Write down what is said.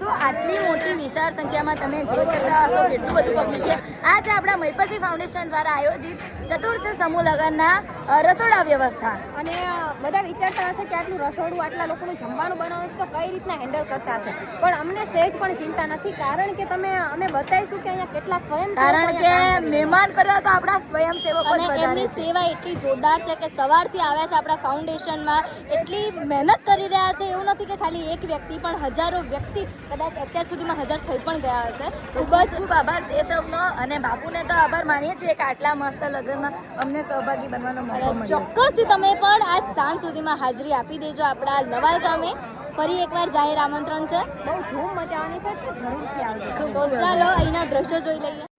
તો આટલી મોટી વિશાળ સંખ્યામાં તમે જોઈ શકતા હશો કેટલું બધું પબ્લિક છે. આ છે આપણા મહિપતિ ફાઉન્ડેશન દ્વારા આયોજિત ચતુર્થ સમૂહ લગ્નના રસોડા વ્યવસ્થા. અને બધા વિચારતા હશે કે આટલું રસોડું આટલા લોકોનું જમવાનું બનાવે છે તો કઈ રીતના હેન્ડલ કરતા હશે, પણ અમને સહેજ પણ ચિંતા નથી, કારણ કે અમે બતાવીશું કે અહીંયા કેટલા કારણ કે મહેમાન કરતા તો આપણા સ્વયંસેવકો અને એમની સેવા એટલી જોરદાર છે કે સવારથી આવ્યા છે આપણા ફાઉન્ડેશનમાં, એટલી મહેનત કરી રહ્યા છે. એવું નથી કે ખાલી એક વ્યક્તિ, પણ હજારો વ્યક્તિ કદાચ અત્યાર સુધીમાં હાજર થઈ પણ ગયા હશે. ખૂબ જ ખૂબ આભાર તે સૌનો, અને બાપુને તો આભાર માનીએ છીએ કે આટલા મસ્ત લગ્નમાં અમને સહભાગી બનવાનો મોકો મળ્યો. ચોક્કસથી તમે પણ આજ સાંજ સુધીમાં હાજરી આપી દેજો આપણા લવાલ ગામે. ફરી એકવાર જાહેર આમંત્રણ છે, બહુ ધૂમ મચાવવાની છે તો જરૂરથી આવજો. તો ચાલો અહીંના દ્રશ્યો જોઈ લઈએ.